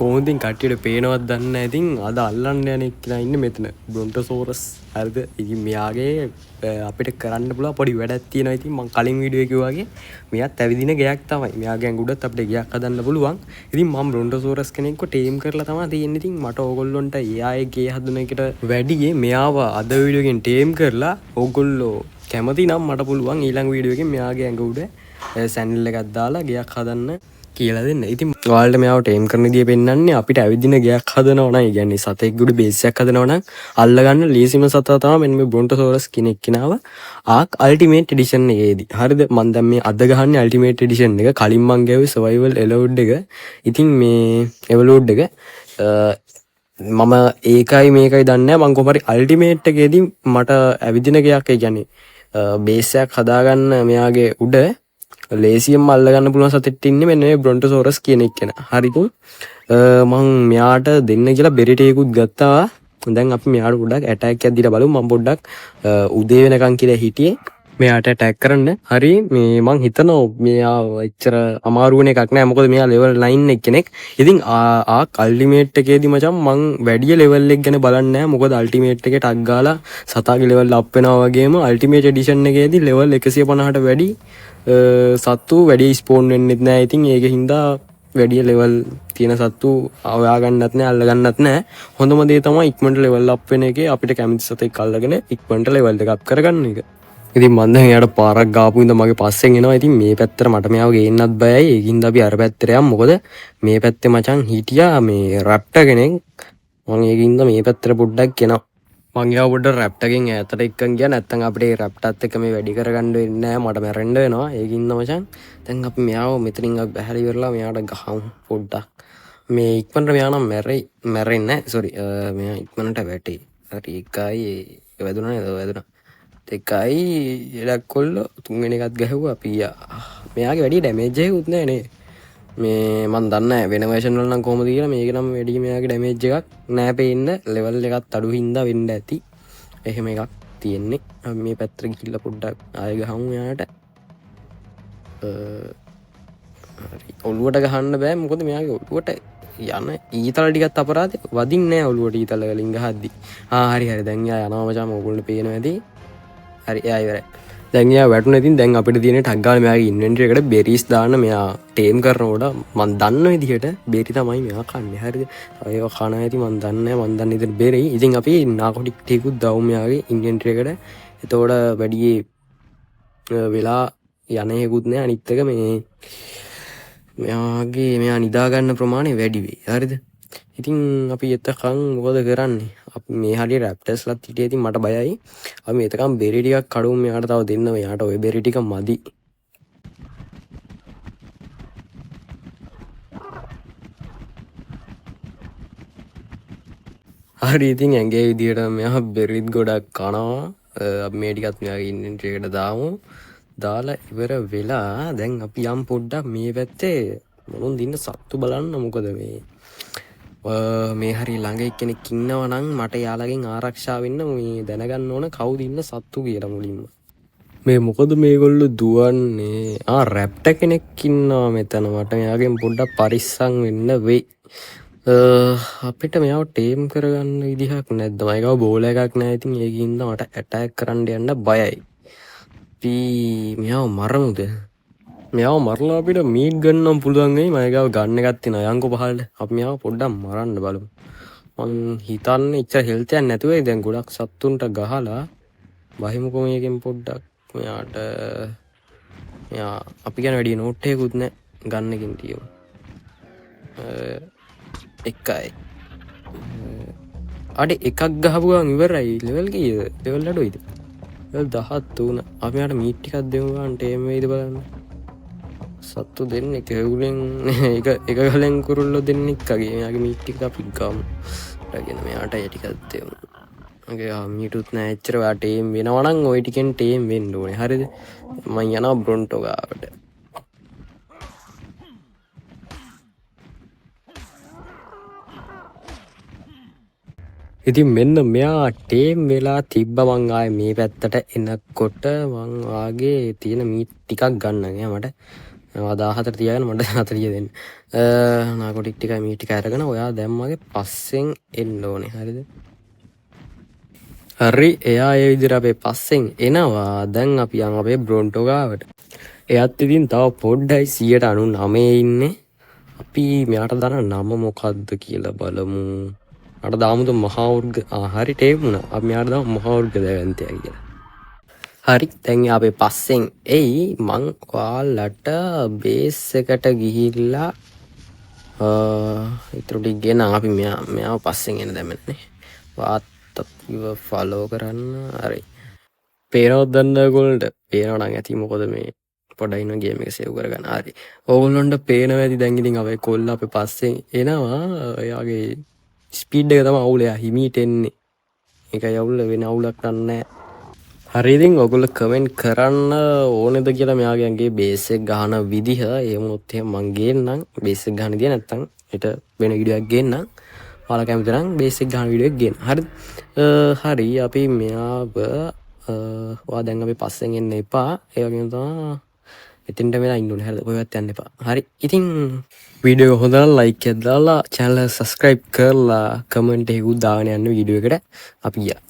කොහොමද කට්ටියට පේනවත් දන්නේ නැහැ. ඉතින් අද අල්ලන්න යන එක්කෙනා ඉන්නේ මෙතන. බ්‍රොන්ටෝසෝරස්. හරිද? ඉතින් මෙයාගේ අපිට කරන්න පුළුවන් පොඩි වැඩක් තියෙනවා. ඉතින් මම කලින් වීඩියෝ එකේ කිව්වා වගේ මෙයාත් ඇවිදින ගයක් තමයි. මෙයාගේ ඇඟුඩත් අපිට ගයක් හදන්න පුළුවන්. ඉතින් මම බ්‍රොන්ටෝසෝරස් කෙනෙක්ව ටේම් කරලා තමයි තියෙන්නේ. ඉතින් මට ඕගොල්ලොන්ට එයාගේ ගේ හදන එකට වැඩියේ මෙයාව අද වීඩියෝ එකෙන් ටේම් කරලා ඕගොල්ලෝ කැමති නම් මට පුළුවන් ඊළඟ වීඩියෝ එකෙන් මෙයාගේ ඇඟුඩ සැන්ඩල් එකක් දාලා ගයක් හදන්න කියලා දෙන්න. ඉතින් ඔයාලට මෙයාව ටේම් කරන විදිය පෙන්නන්නේ අපිට ඇවිදින ගයක් හදනවා නම්, ඒ කියන්නේ සතෙක්ගුඩ බේස් එකක් හදනවා නම් අල්ලගන්න ලීසිම සතා තමයි මෙන්න මේ බ්‍රොන්ටෝසෝරස් කෙනෙක් කෙනාව ආක් අල්ටිමේට් එඩිෂන් එකේදී. හරිද? මම දැන් මේ අද ගහන්නේ අල්ටිමේට් එඩිෂන් එක. කලින් මං ගාවේ සර්වයිවල් එලෝඩ් එක. ඉතින් මේ එවලෝඩ් එක මම ඒකයි මේකයි දන්නේ නැහැ. මං කොහොමරි අල්ටිමේට් එකේදී මට ඇවිදින ගයක්, ඒ කියන්නේ බේස් එකක් හදාගන්න මෙයාගේ උඩ ලේසියෙන් අල්ලගන්න පුළුවන් සතෙක් ඉන්නේ මෙන්න මේ බ්‍රොන්ටෝසෝරස් කියන එක්කෙනා. හරිද? මං මෙයාට දෙන්න කියලා බෙරිට එකකුත් ගත්තා. දැන් අපි මෙයාට පොඩ්ඩක් ඇටැක් එකක් දීලා බලමු. මම පොඩ්ඩක් උදේ වෙනකන් කියලා හිටියේ මෙයාට ඇටැක් කරන්න. හරි, මේ මං හිතනවා මෙයා එච්චර අමාරු වෙන එකක් නෑ. මොකද මෙයා ලෙවල් 9 කෙනෙක්. ඉතින් අල්ටිමේට් එකේදී මචං මං වැඩි ලෙවල් එක ගැන බලන්නේ නෑ. මොකද අල්ටිමේට් එකේ ටක් ගාලා සතාගේ ලෙවල් අප් වෙනවා වගේම අල්ටිමේට් එඩිෂන් එකේදී ලෙවල් 150ට වැඩි සත්තු වැඩි ස්පෝන් වෙන්නෙත් නෑ. ඉතින් ඒක හින්දා වැඩි ලෙවල් තියෙන සත්තු හොයා ගන්නත් නෑ, අල්ල ගන්නත් නෑ. හොඳම දේ තමයි ඉක්මනට ලෙවල් අප් වෙන එකේ අපිට කැමති සතෙක් අල්ලගෙන ඉක්මනට ලෙවල් එක අප් කරගන්න එක. ඉතින් මම දැන් එයාට පාරක් ගාපු ඉඳන් මගේ පස්සෙන් එනවා. ඉතින් මේ පැත්තට මට මෙයාව ගේන්නත් බයයි. ඒකින්ද අපි අර පැත්තට යමු. මොකද මේ පැත්තේ මචං හිටියා මේ රැප්ටර් කෙනෙක්. මම ඒකින්ද මේ පැත්තට පොඩ්ඩක් එනවා. මං යාව පොඩ්ඩක් රැප්ටර්ගෙන් ඈතට එක්කන් ගියා. නැත්තම් අපිට ඒ රැප්ටර්ත් එක්ක මේ වැඩි කරගන්න වෙන්නේ නැහැ. මට මැරෙන්න වෙනවා. ඒකින්ද මචං දැන් අපි මෙයාව මෙතනින් බැහැරි ඉවරලා මෙයාට ගහමු පොඩ්ඩක්. මේ ඉක්මනට මෙයා නම් මැරෙන්නේ නැහැ. සෝරි. මෙයා ඉක්මනට වැටේ. හරි, එකයි වැදුනා නේද? වැදුනා. දෙකයි එලක් කොල්ල තුන්වෙනි එකත් ගැහුවා අපි. මෙයාගේ වැඩි ඩැමේජ් එකකුත් නැහැ නේ. මේ මන් දන්නේ වෙන වර්ෂන් වල නම් කොහොමද කියලා. මේක නම් වැඩි මෙයාගේ ඩැමේජ් එකක් නැහැ පේන්න. ලෙවල් එකත් අඩු හින්දා වෙන්න ඇති. එහෙම එකක් තියෙන්නේ. අපි මේ පැත්තට ගිහිල්ලා පොඩ්ඩක් ආයෙ ගහමු මෙයාට. හරි, ඔළුවට ගහන්න බෑ. මොකද මෙයාගේ ඔළුවට යන ඊතල ටිකත් අපරාධේ. වදින්නේ නැහැ ඔළුවට ඊතල වලින් ගහද්දි. හරි දැන් යා යනවා මචං. ඕගොල්ලෝ පේනවා ඇති. හරි, එයා ඉවරයි. දැන් එයා වැටුණා. ඉතින් දැන් අපිට තියෙන ටක් ගාලා මෙයාගේ ඉන්වෙන්ටරි එකට බෙරිස් දාන්න. මෙයා ටේම් කරනකොට මම දන්න විදිහට බෙරි තමයි මෙයා කන්නේ. හරිද? ඒක කන ඇති මම දන්නේ නැහැ. මම දන්නේ ඉතින් බෙරි. ඉතින් අපි නාකොටික් ටිකුත් දාමු මෙයාගේ ඉන්වෙන්ටරි එකට. එතකොට වැඩි වෙලා යන හේකුත් නැහැ. අනිත් එක මෙයා නිදා ගන්න ප්‍රමාණය වැඩි වෙයි. හරිද? ඉතින් අපි එතකන් මොකද කරන්නේ? අපි මේ හරිය රැප්ටර්ස්ලත් හිටියේ. ඉතින් මට බයයි. අපි එතකන් බෙරි ටිකක් කඩුම් මෙයාට තව දෙන්න. මෙයාට ওই බෙරි ටික මදි. හරි, ඉතින් ඇඟේ විදියට මෙයා බෙරිත් ගොඩක් කනවා. අපි මේ ටිකත් මෙයාගේ ඉන්වෙන්ටරි එකට දාමු. දාලා ඉවර වෙලා දැන් අපි යම් පොඩ්ඩක් මේ පැත්තේ මොනුන් දින්න සත්තු බලන්න. මොකද මේ හරි ළඟ එක්කෙනෙක් ඉන්නවා නම් මට යාළගෙන් ආරක්ෂා වෙන්න මේ දැනගන්න ඕන කවුද ඉන්න සත්තු කියලා මුලින්ම. මේ මොකද මේගොල්ලෝ දුවන්නේ? රැප්ටර් කෙනෙක් ඉන්නවා මෙතන. මට මෙයාගෙන් පොඩ්ඩක් පරිස්සම් වෙන්න වෙයි. අපිට මෙයාව ටේම් කරගන්න විදිහක් නැද්ද? මයිකව බෝල එකක් නැහැ. ඉතින් ඒකින්ද මට ඇටැක් කරන්න යන්න බයයි. අපි මෙයාව මරමුද? මෙයාව මරලා අපිට මීට් ගන්නම් පුළුවන් වෙයි. මයිකව ගන්න එකක් තියෙනවා. යන්කෝ පහළට. අපි මෙයාව පොඩ්ඩක් මරන්න බලමු. මං හිතන්නේ ඉච්චර හෙල්ත් එකක් නැතුව දැන් ගොඩක් සත්තුන්ට ගහලා බහිමුකෝ මේකෙන් පොඩ්ඩක්. මෙයාට අපි කියන වැඩි නෝට් එකකුත් නැහැ. ගන්නකින් තියමු. එකයි. අඩේ එකක් ගහපු ගමන් ඉවරයි. ලෙවල් කීයද? ලෙවල් අඩුයිද? ලෙවල් 13. අපි යාට මීට් ටිකක් දෙමු ගන්න. ටේම් වෙයිද බලන්න. සත්තු දෙන්නෙක් හේගුලෙන් එක ගලෙන් කුරුල්ලෝ දෙන්නෙක් වගේ. මෙයාගේ මීට් ටික අපි ගමු. රගෙන මෙයාට ඒ ටිකක් දෙමු. මගේ මීටුත් නෑ එච්චර. ඔයා ටේම් වෙනවා නම් ওই ටිකෙන් ටේම් වෙන්න ඕනේ. හරිද? මම යනවා බ්‍රොන්ටෝ ගාවට. ඉතින් මෙන්න මෙයා ටේම් වෙලා තිබ්බ. මං ආයේ මේ පැත්තට එනකොට මං වාගේ තියෙන මීට් ටිකක් ගන්න. මට දාහතර තියගෙන මට 40 දෙන්න. නාකොටික් ටිකයි මීට් ටික අරගෙන ඔයා දැන් මගේ පස්සෙන් එන්න ඕනේ. හරිද? හරි එයා ඒ විදිහට අපේ පස්සෙන් එනවා. දැන් අපි යන් අපේ බ්‍රොන්ටෝ ගාවට. එයත් ඉතින් තව පොඩ්ඩයි 99 ඉන්නේ. අපි මෙයාට දාන නම මොකද්ද කියලා බලමු. අර දාමුද මහා වර්ග හරි ටේප් වුණා. අපි මෙයාට දාමු මහා වර්ග දැවැන්තයා කියලා. හරි දැන් අපේ පස්සෙන් එයි මං ඔයාලට බේස් එකට ගිහිල්ලා ඉතුරු ටික ගෙන අපි මෙයාව පස්සෙන් එන දැමන්නේ. වාත් අපිව ෆලෝ කරන්න. හරි. පේනවද දන්න ඔයගොල්ලන්ට? පේනව නම් ඇති මොකද මේ පොඩ්ඩක් ඉන්න ගේම් එක සේව් කරගන්න. හරි. ඕගොල්ලන්ට පේනවා ඇති දැන් ඉතින් අපේ කොල්ල අපේ පස්සෙන් එනවා. එයාගේ ස්පීඩ් එක තමයි අවුල. එයා හිමීට එන්නේ. ඒකයි අවුල වෙන අවුලක් නැහැ. හරි ඉතින් ඔයගොල්ලෝ කමෙන්ට් කරන්න ඕනේද කියලා මෙයාගේ බේස් එක ගහන විදිහ. ඒ වුණොත් එහෙනම් මං ගේන්නම් බේස් එක ගහන විදිය නැත්තම් ඊට වෙන වීඩියෝ එකක් ගේන්නම්. ඔයාලා කැමති නම් බේස් එක ගහන වීඩියෝ එකක් ගේන්න. හරිද? හරි අපි මෙයාව ඔයා දැන් අපි පස්සෙන් එන්න එපා. ඒ වගේම තමයි එතෙන්ට වෙලා ඉන්න ඕනේ. හරිද? ඔයවත් යන්න එපා. හරි. ඉතින් වීඩියෝ එක හොඳ නම් ලයික් එකක් දාලා channel එක subscribe කරලා කමෙන්ට් එකකුත් දාගෙන යන්න වීඩියෝ එකට. අපි ගියා.